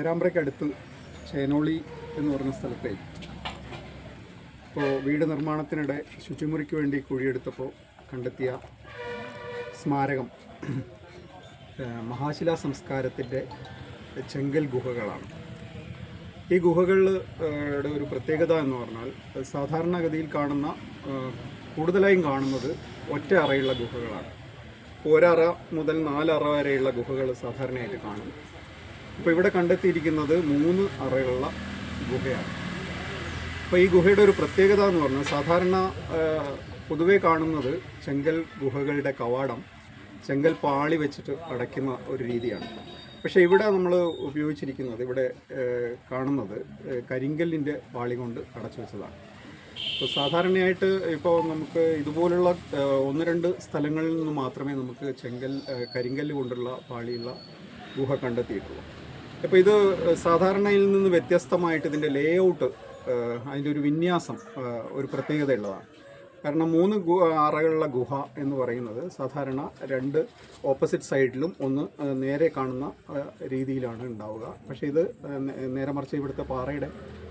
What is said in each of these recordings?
പേരാമ്പ്രയ്ക്കടുത്ത് ചേനോളി എന്ന് പറഞ്ഞ സ്ഥലത്തെ ഇപ്പോൾ വീട് നിർമ്മാണത്തിനിടെ ശുചിമുറിക്ക് വേണ്ടി കുഴിയെടുത്തപ്പോൾ കണ്ടെത്തിയ സ്മാരകം മഹാശിലാ സംസ്കാരത്തിൻ്റെ ചെങ്കൽ ഗുഹകളാണ്. ഈ ഗുഹകളുടെ ഒരു പ്രത്യേകത എന്ന് പറഞ്ഞാൽ സാധാരണഗതിയിൽ കൂടുതലായും കാണുന്നത് ഒറ്റ അറയുള്ള ഗുഹകളാണ്. ഒരറ മുതൽ 4 അറ വരെയുള്ള ഗുഹകൾ സാധാരണയായിട്ട് കാണും. ഇപ്പോൾ ഇവിടെ കണ്ടെത്തിയിരിക്കുന്നത് 3 അറയുള്ള ഗുഹയാണ്. അപ്പോൾ ഈ ഗുഹയുടെ ഒരു പ്രത്യേകത എന്ന് പറഞ്ഞാൽ സാധാരണ പൊതുവെ കാണുന്നത് ചെങ്കൽ ഗുഹകളുടെ കവാടം ചെങ്കൽ പാളി വെച്ചിട്ട് അടയ്ക്കുന്ന ഒരു രീതിയാണ്. പക്ഷേ ഇവിടെ നമ്മൾ ഉപയോഗിച്ചിരിക്കുന്നത്, ഇവിടെ കാണുന്നത് കരിങ്കല്ലിൻ്റെ പാളി കൊണ്ട് അടച്ചു വെച്ചതാണ്. ഇപ്പോൾ സാധാരണയായിട്ട് ഇപ്പോൾ നമുക്ക് ഇതുപോലുള്ള 1-2 സ്ഥലങ്ങളിൽ നിന്ന് മാത്രമേ നമുക്ക് കരിങ്കല്ല് കൊണ്ടുള്ള പാളിയുള്ള ഗുഹ കണ്ടെത്തിയിട്ടുള്ളൂ. അപ്പോൾ ഇത് സാധാരണയിൽ നിന്ന് വ്യത്യസ്തമായിട്ട് ഇതിൻ്റെ ലേഔട്ട്, അതിൻ്റെ ഒരു വിന്യാസം ഒരു പ്രത്യേകതയുള്ളതാണ്. കാരണം 3 അറകളുള്ള ഗുഹ എന്ന് പറയുന്നത് സാധാരണ 2 ഓപ്പോസിറ്റ് സൈഡിലും ഒന്ന് നേരെ കാണുന്ന രീതിയിലാണ് ഉണ്ടാവുക. പക്ഷേ ഇത് നേരെ മറിച്ച് ഇവിടുത്തെ പാറയുടെ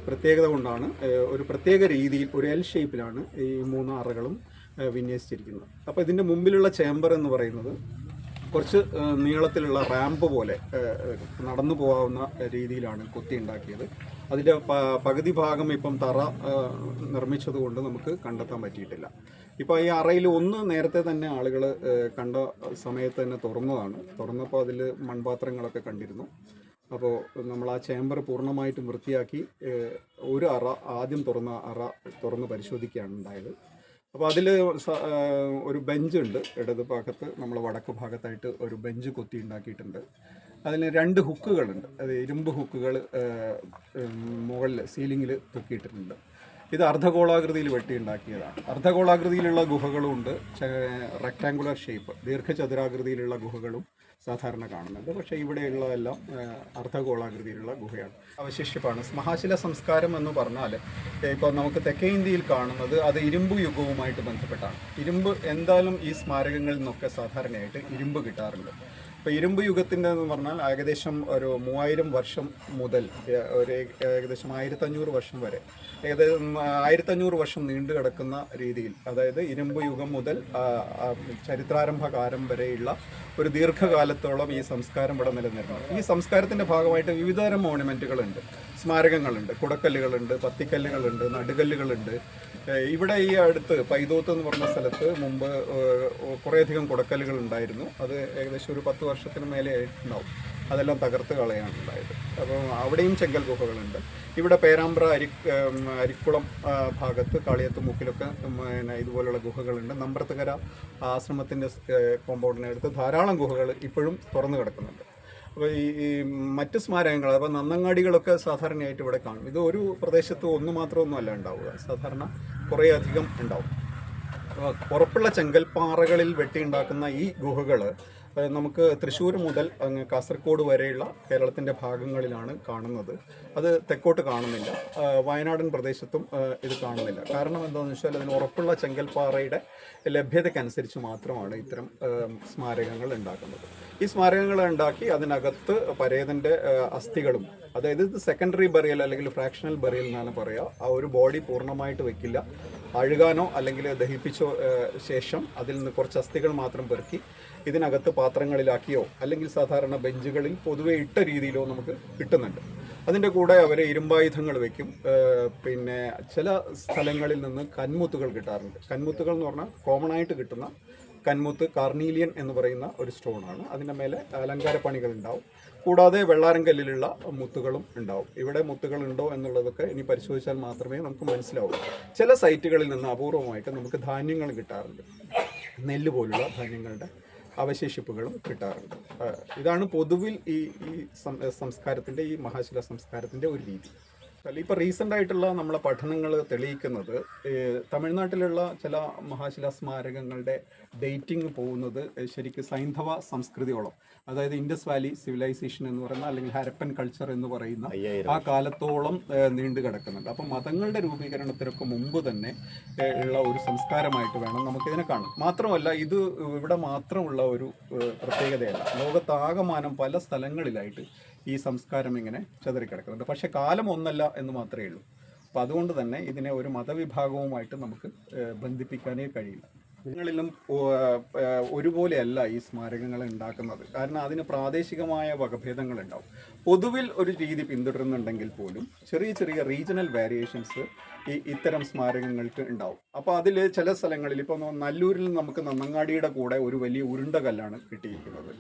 പ്രത്യേകത കൊണ്ടാണ് ഒരു പ്രത്യേക രീതിയിൽ ഒരു എൽ ഷേപ്പിലാണ് ഈ 3 അറകളും വിന്യസിച്ചിരിക്കുന്നത്. അപ്പോൾ ഇതിൻ്റെ മുമ്പിലുള്ള ചേംബർ എന്ന് പറയുന്നത് കുറച്ച് നീളത്തിലുള്ള റാമ്പ് പോലെ നടന്നു പോകാവുന്ന രീതിയിലാണ് കൊത്തി ഉണ്ടാക്കിയത്. അതിൻ്റെ പകുതി ഭാഗം ഇപ്പം തറ നിർമ്മിച്ചതുകൊണ്ട് നമുക്ക് കണ്ടെത്താൻ പറ്റിയിട്ടില്ല. ഇപ്പോൾ ഈ അറയിൽ ഒന്ന് നേരത്തെ തന്നെ ആളുകൾ കണ്ട സമയത്ത് തന്നെ തുറന്നപ്പോൾ അതിൽ മൺപാത്രങ്ങളൊക്കെ കണ്ടിരുന്നു. അപ്പോൾ നമ്മൾ ആ ചേംബർ പൂർണ്ണമായിട്ടും വൃത്തിയാക്കി ഒരു അറ ആദ്യം തുറന്ന് പരിശോധിക്കുകയാണ് ഉണ്ടായത്. അപ്പോൾ അതിൽ ഒരു ബെഞ്ചുണ്ട്. ഇടത് ഭാഗത്ത് നമ്മൾ വടക്ക് ഭാഗത്തായിട്ട് ഒരു ബെഞ്ച് കൊത്തി ഉണ്ടാക്കിയിട്ടുണ്ട്. അതിന് 2 ഹുക്കുകളുണ്ട്. അത് ഇരുമ്പ് ഹുക്കുകൾ മുകളിൽ സീലിങ്ങിൽ തൂക്കിയിട്ടിട്ടുണ്ട്. ഇത് അർദ്ധഗോളാകൃതിയിൽ വെട്ടിയുണ്ടാക്കിയതാണ്. അർദ്ധഗോളാകൃതിയിലുള്ള ഗുഹകളുമുണ്ട്, റെക്ടാങ്കുലർ ഷേപ്പ് ദീർഘചതുരാകൃതിയിലുള്ള ഗുഹകളും സാധാരണ കാണുന്നുണ്ട്. പക്ഷേ ഇവിടെയുള്ള എല്ലാം അർദ്ധഗോളാകൃതിയിലുള്ള ഗുഹയാണ്. അവശേഷിപ്പാണ്. മഹാശില സംസ്കാരം എന്ന് പറഞ്ഞാൽ ഇപ്പോൾ നമുക്ക് തെക്കേ ഇന്ത്യയിൽ കാണുന്നത് അത് ഇരുമ്പ് യുഗവുമായിട്ട് ബന്ധപ്പെട്ടാണ്. ഇരുമ്പ് എന്തായാലും ഈ സ്മാരകങ്ങളിൽ നിന്നൊക്കെ സാധാരണയായിട്ട് ഇരുമ്പ് കിട്ടാറുണ്ട്. ഇപ്പോൾ ഇരുമ്പ് യുഗത്തിൻ്റെ എന്ന് പറഞ്ഞാൽ ഏകദേശം ഒരു 3000 വർഷം മുതൽ ഒരു ഏകദേശം 1500 വർഷം വരെ, ഏകദേശം 1500 വർഷം നീണ്ടു കിടക്കുന്ന രീതിയിൽ, അതായത് ഇരുമ്പ് യുഗം മുതൽ ചരിത്രാരംഭകാലം വരെയുള്ള ഒരു ദീർഘകാലത്തോളം ഈ സംസ്കാരം ഇവിടെ നിലനിർന്നു. ഈ സംസ്കാരത്തിൻ്റെ ഭാഗമായിട്ട് വിവിധതരം മോണുമെൻറ്റുകളുണ്ട്, സ്മാരകങ്ങളുണ്ട്, കുടക്കല്ലുകളുണ്ട്, പത്തിക്കല്ലുകളുണ്ട്, നടുകല്ലുകളുണ്ട്. ഇവിടെ ഈ അടുത്ത് പൈതോത്ത് എന്ന് പറഞ്ഞ സ്ഥലത്ത് മുമ്പ് കുറേയധികം കുടക്കല്ലുകൾ ഉണ്ടായിരുന്നു. അത് ഏകദേശം ഒരു 10 വർഷത്തിന് മേലെ ആയിട്ടുണ്ടാവും. അതെല്ലാം തകർത്ത് കളയാണ് ഉണ്ടായത്. അപ്പോൾ അവിടെയും ചെങ്കൽ ഗുഹകളുണ്ട്. ഇവിടെ പേരാമ്പ്ര അരിക്കുളം ഭാഗത്ത് കാളിയത്ത് മുക്കിലൊക്കെ ഇതുപോലുള്ള ഗുഹകളുണ്ട്. നമ്പ്രത്തുകര ആശ്രമത്തിൻ്റെ കോമ്പൗണ്ടിനടുത്ത് ധാരാളം ഗുഹകൾ ഇപ്പോഴും തുറന്നു കിടക്കുന്നുണ്ട്. അപ്പോൾ ഈ മറ്റ് സ്മാരകങ്ങൾ, അപ്പോൾ നന്നങ്ങാടികളൊക്കെ സാധാരണയായിട്ട് ഇവിടെ കാണും. ഇത് ഒരു പ്രദേശത്ത് ഒന്ന് മാത്രമൊന്നുമല്ല ഉണ്ടാവുക, സാധാരണ കുറേ അധികം ഉണ്ടാവും. ഉറപ്പുള്ള ചെങ്കൽപ്പാറകളിൽ വെട്ടിയുണ്ടാക്കുന്ന ഈ ഗുഹകൾ നമുക്ക് തൃശ്ശൂർ മുതൽ അങ്ങ് കാസർഗോഡ് വരെയുള്ള കേരളത്തിൻ്റെ ഭാഗങ്ങളിലാണ് കാണുന്നത്. അത് തെക്കോട്ട് കാണുന്നില്ല. വയനാടൻ പ്രദേശത്തും ഇത് കാണുന്നില്ല. കാരണം എന്താണെന്ന് വെച്ചാൽ അതിന് ഉറപ്പുള്ള ചെങ്കൽപ്പാറയുടെ ലഭ്യതയ്ക്കനുസരിച്ച് മാത്രമാണ് ഇത്തരം സ്മാരകങ്ങൾ ഉണ്ടാക്കുന്നത്. ഈ സ്മാരകങ്ങൾ ഉണ്ടാക്കി അതിനകത്ത് പരേതൻ്റെ അസ്ഥികളും, അതായത് ഇത് സെക്കൻഡറി ബറിയൽ അല്ലെങ്കിൽ ഫ്രാക്ഷണൽ ബറിയൽ എന്നാണ് പറയുക. ആ ഒരു ബോഡി പൂർണ്ണമായിട്ട് വെക്കില്ല, അഴുകാനോ അല്ലെങ്കിൽ ദഹിപ്പിച്ചോ ശേഷം അതിൽ നിന്ന് കുറച്ച് അസ്ഥികൾ മാത്രം പെറുക്കി ഇതിനകത്ത് പാത്രങ്ങളിലാക്കിയോ അല്ലെങ്കിൽ സാധാരണ ബെഞ്ചുകളിൽ പൊതുവെ ഇട്ട രീതിയിലോ നമുക്ക് കിട്ടുന്നുണ്ട്. അതിൻ്റെ കൂടെ അവർ ഇരുമ്പായുധങ്ങൾ വയ്ക്കും. പിന്നെ ചില സ്ഥലങ്ങളിൽ നിന്ന് കന്മുത്തുകൾ കിട്ടാറുണ്ട്. കന്മുത്തുകൾ എന്ന് പറഞ്ഞാൽ കോമൺ ആയിട്ട് കിട്ടുന്ന കന്മുത്ത് കാർണീലിയൻ എന്ന് പറയുന്ന ഒരു സ്റ്റോണാണ്. അതിൻ്റെ മേലെ അലങ്കാര പണികൾ ഉണ്ടാവും. കൂടാതെ വെള്ളാരങ്കല്ലിലുള്ള മുത്തുകളും ഉണ്ടാവും. ഇവിടെ മുത്തുകൾ ഉണ്ടോ എന്നുള്ളതൊക്കെ ഇനി പരിശോധിച്ചാൽ മാത്രമേ നമുക്ക് മനസ്സിലാവൂ. ചില സൈറ്റുകളിൽ നിന്ന് അപൂർവമായിട്ട് നമുക്ക് ധാന്യങ്ങൾ കിട്ടാറുണ്ട്. നെല്ല് പോലുള്ള ധാന്യങ്ങളുടെ അവശേഷിപ്പുകളും കിട്ടാറുണ്ട്. ഇതാണ് പൊതുവിൽ ഈ സംസ്കാരത്തിൻ്റെ, ഈ മഹാശില സംസ്കാരത്തിൻ്റെ ഒരു രീതി. ഇപ്പോൾ റീസെൻ്റ് ആയിട്ടുള്ള നമ്മളെ പഠനങ്ങൾ തെളിയിക്കുന്നത് തമിഴ്നാട്ടിലുള്ള ചില മഹാശിലാ സ്മാരകങ്ങളുടെ ഡേറ്റിംഗ് പോകുന്നത് ശരിക്കും സൈന്ധവ സംസ്കൃതിയോളം, അതായത് ഇൻഡസ് വാലി സിവിലൈസേഷൻ എന്ന് പറയുന്ന അല്ലെങ്കിൽ ഹരപ്പൻ കൾച്ചർ എന്ന് പറയുന്ന ആ കാലത്തോളം നീണ്ടു കിടക്കുന്നുണ്ട്. അപ്പം മതങ്ങളുടെ രൂപീകരണത്തിനൊക്കെ മുമ്പ് തന്നെ ഉള്ള ഒരു സംസ്കാരമായിട്ട് വേണം നമുക്കിതിനെ കാണാം. മാത്രമല്ല ഇത് ഇവിടെ മാത്രമുള്ള ഒരു പ്രത്യേകതയല്ല. ലോകത്താകമാനം പല സ്ഥലങ്ങളിലായിട്ട് ഈ സംസ്കാരം ഇങ്ങനെ ചിതറിക്കിടക്കുന്നുണ്ട്. പക്ഷേ കാലം ഒന്നല്ല എന്ന് മാത്രമേ ഉള്ളൂ. അപ്പോൾ അതുകൊണ്ട് തന്നെ ഇതിനെ ഒരു മതവിഭാഗവുമായിട്ട് നമുക്ക് ബന്ധിപ്പിക്കാനേ കഴിയില്ല. ങ്ങളിലും ഒരുപോലെയല്ല ഈ സ്മാരകങ്ങൾ ഉണ്ടാക്കുന്നത്. കാരണം അതിന് പ്രാദേശികമായ വകഭേദങ്ങളുണ്ടാവും. പൊതുവിൽ ഒരു രീതി പിന്തുടരുന്നുണ്ടെങ്കിൽ പോലും ചെറിയ ചെറിയ റീജിയണൽ വേരിയേഷൻസ് ഇത്തരം സ്മാരകങ്ങൾക്ക് ഉണ്ടാവും. അപ്പോൾ അതിൽ ചില സ്ഥലങ്ങളിൽ ഇപ്പോൾ നല്ലൂരിൽ നമുക്ക് നന്നങ്ങാടിയുടെ കൂടെ ഒരു വലിയ ഉരുണ്ട കല്ലാണ് കിട്ടിയിരിക്കുന്നത്.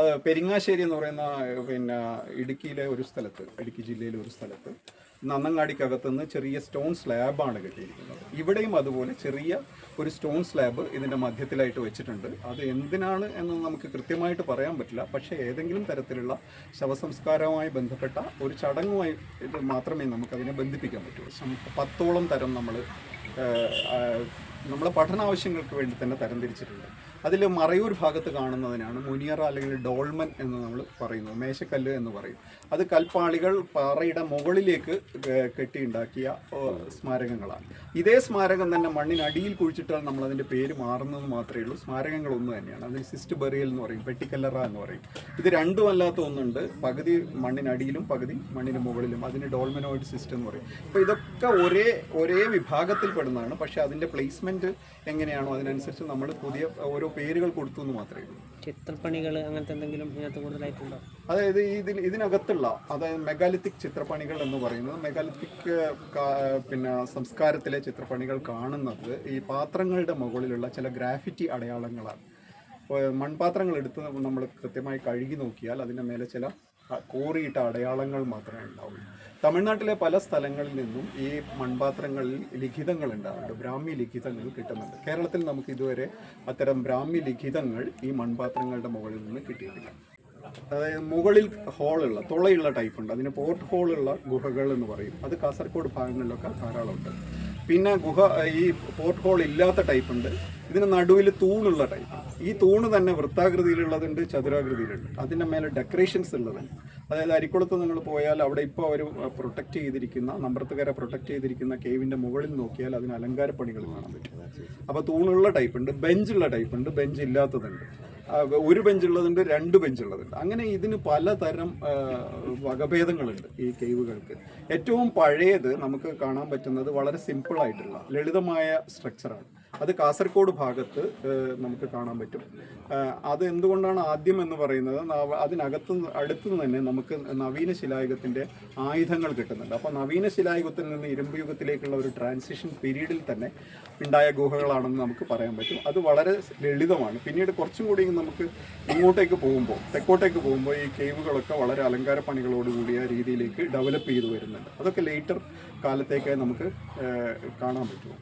അത് പെരിങ്ങാശ്ശേരി എന്ന് പറയുന്ന ഇടുക്കിയിലെ ഒരു സ്ഥലത്ത്, ഇടുക്കി ജില്ലയിലെ ഒരു സ്ഥലത്ത് നന്നങ്ങാടിക്കകത്തുനിന്ന് ചെറിയ സ്റ്റോൺ സ്ലാബാണ് കിട്ടിയിരിക്കുന്നത്. ഇവിടെയും അതുപോലെ ചെറിയ ഒരു സ്റ്റോൺ സ്ലാബ് ഇതിൻ്റെ മധ്യത്തിലായിട്ട് വെച്ചിട്ടുണ്ട്. അത് എന്തിനാണ് എന്ന് നമുക്ക് കൃത്യമായിട്ട് പറയാൻ പറ്റില്ല. പക്ഷേ ഏതെങ്കിലും തരത്തിലുള്ള ശവസംസ്കാരവുമായി ബന്ധപ്പെട്ട ഒരു ചടങ്ങുമായി മാത്രമേ നമുക്കതിനെ ബന്ധിപ്പിക്കാൻ പറ്റുള്ളൂ. 10ഓളം തരം നമ്മളെ പഠനാവശ്യങ്ങൾക്ക് വേണ്ടി തന്നെ തരംതിരിച്ചിട്ടുണ്ട്. അതിൽ മറയൂർ ഭാഗത്ത് കാണുന്നതിനാണ് മുനിയറ അല്ലെങ്കിൽ ഡോൾമൻ എന്ന് നമ്മൾ പറയുന്നത്, മേശക്കല്ല് എന്ന് പറയും. അത് കൽപ്പാളികൾ പാറയുടെ മുകളിലേക്ക് കെട്ടിയുണ്ടാക്കിയ സ്മാരകങ്ങളാണ്. ഇതേ സ്മാരകം തന്നെ മണ്ണിനടിയിൽ കുഴിച്ചിട്ടാൽ നമ്മൾ അതിൻ്റെ പേര് മാറുന്നത് മാത്രമേ ഉള്ളൂ. സ്മാരകങ്ങൾ ഒന്ന് തന്നെയാണ്. അതിന് സിസ്റ്റ് ബറിയൽ എന്ന് പറയും, പെട്ടിക്കല്ലറ എന്ന് പറയും. ഇത് രണ്ടും അല്ലാത്ത ഒന്നുണ്ട്, പകുതി മണ്ണിനടിയിലും പകുതി മണ്ണിന് മുകളിലും. അതിന് ഡോൾമനോയിഡ് സിസ്റ്റം എന്ന് പറയും. അപ്പോൾ ഇതൊക്കെ ഒരേ വിഭാഗത്തിൽ പെടുന്നതാണ്. പക്ഷേ അതിൻ്റെ പ്ലേസ്മെൻറ്റ് എങ്ങനെയാണോ അതിനനുസരിച്ച് നമ്മൾ പുതിയ ഓരോ പേരുകൾ കൊടുത്തു എന്ന് മാത്രമേ ഉള്ളൂ. ചിത്രപ്പണികൾ അങ്ങനത്തെ എന്തെങ്കിലും ഇതിനകത്ത് കൂടുതലായിട്ടുണ്ടോ? അതായത് ഇതിനകത്തുള്ള മെഗാലിത്തിക് ചിത്രപ്പണികൾ എന്ന് പറയുന്നത് മെഗാലിത്തിക് സംസ്കാരത്തിലെ ചിത്രപ്പണികൾ കാണുന്നത് ഈ പാത്രങ്ങളുടെ മുകളിലുള്ള ചില ഗ്രാഫിറ്റി അടയാളങ്ങളാണ്. മൺപാത്രങ്ങൾ എടുത്ത് നമ്മൾ കൃത്യമായി കഴുകി നോക്കിയാൽ അതിൻ്റെ മേലെ ചില കോറിയിട്ട അടയാളങ്ങൾ മാത്രമേ ഉണ്ടാവുള്ളൂ. തമിഴ്നാട്ടിലെ പല സ്ഥലങ്ങളിൽ നിന്നും ഈ മൺപാത്രങ്ങളിൽ ലിഖിതങ്ങൾ ഉണ്ടാകുന്നുണ്ട്, ബ്രാഹ്മി ലിഖിതങ്ങൾ കിട്ടുന്നുണ്ട്. കേരളത്തിൽ നമുക്ക് ഇതുവരെ അത്തരം ബ്രാഹ്മി ലിഖിതങ്ങൾ ഈ മൺപാത്രങ്ങളുടെ മുകളിൽ നിന്ന് കിട്ടിയിട്ടില്ല. അതായത് മുകളിൽ ഹോളുള്ള തുളയുള്ള ടൈപ്പ് ഉണ്ട്, അതിന് പോർട്ട് ഹോളുള്ള ഗുഹകൾ എന്ന് പറയും. അത് കാസർഗോഡ് ഭാഗങ്ങളിലൊക്കെ ധാരാളമുണ്ട്. പിന്നെ ഈ പോർട്ട് ഹോൾ ഇല്ലാത്ത ടൈപ്പ് ഉണ്ട്. ഇതിന് നടുവിൽ തൂണുള്ള ടൈപ്പ്. ഈ തൂണ് തന്നെ വൃത്താകൃതിയിലുള്ളതുണ്ട്, ചതുരാകൃതിയിലുണ്ട്. അതിൻ്റെ മേലെ ഡെക്കറേഷൻസ് ഉള്ളതുണ്ട്. അതായത് അരിക്കുളത്ത് നിങ്ങൾ പോയാൽ അവിടെ ഇപ്പോൾ അവർ പ്രൊട്ടക്റ്റ് ചെയ്തിരിക്കുന്ന, നമ്പ്രത്തുകര പ്രൊട്ടക്റ്റ് ചെയ്തിരിക്കുന്ന കേവിൻ്റെ മുകളിൽ നോക്കിയാൽ അതിന് അലങ്കാരപ്പണികൾ കാണാൻ പറ്റും. അപ്പോൾ തൂണുള്ള ടൈപ്പ് ഉണ്ട്, ബെഞ്ചുള്ള ടൈപ്പ് ഉണ്ട്, ബെഞ്ച് ഇല്ലാത്തതുണ്ട്, ഒരു ബെഞ്ചുള്ളതുണ്ട്, 2 ബെഞ്ചുള്ളതുണ്ട്. അങ്ങനെ ഇതിന് പലതരം വകഭേദങ്ങളുണ്ട് ഈ കേവുകൾക്ക്. ഏറ്റവും പഴയത് നമുക്ക് കാണാൻ പറ്റുന്നത് വളരെ സിമ്പിളായിട്ടുള്ള ലളിതമായ സ്ട്രക്ചറാണ്. അത് കാസർഗോഡ് ഭാഗത്ത് നമുക്ക് കാണാൻ പറ്റും. അത് എന്തുകൊണ്ടാണ് ആദ്യം എന്ന് പറയുന്നത്, അടുത്ത് തന്നെ നമുക്ക് നവീന ശിലായുഗത്തിൻ്റെ ആയുധങ്ങൾ കിട്ടുന്നുണ്ട്. അപ്പോൾ നവീന ശിലായുഗത്തിൽ നിന്ന് ഇരുമ്പ് യുഗത്തിലേക്കുള്ള ഒരു ട്രാൻസിഷൻ പീരീഡിൽ തന്നെ ഉണ്ടായ ഗുഹകളാണെന്ന് നമുക്ക് പറയാൻ പറ്റും. അത് വളരെ ലളിതമാണ്. പിന്നീട് കുറച്ചും കൂടി നമുക്ക് ഇങ്ങോട്ടേക്ക് പോകുമ്പോൾ, തെക്കോട്ടേക്ക് പോകുമ്പോൾ ഈ കേവുകളൊക്കെ വളരെ അലങ്കാര പണികളോടുകൂടിയ രീതിയിലേക്ക് ഡെവലപ്പ് ചെയ്തു വരുന്നുണ്ട്. അതൊക്കെ ലേറ്റർ കാലത്തേക്ക് നമുക്ക് കാണാൻ പറ്റും.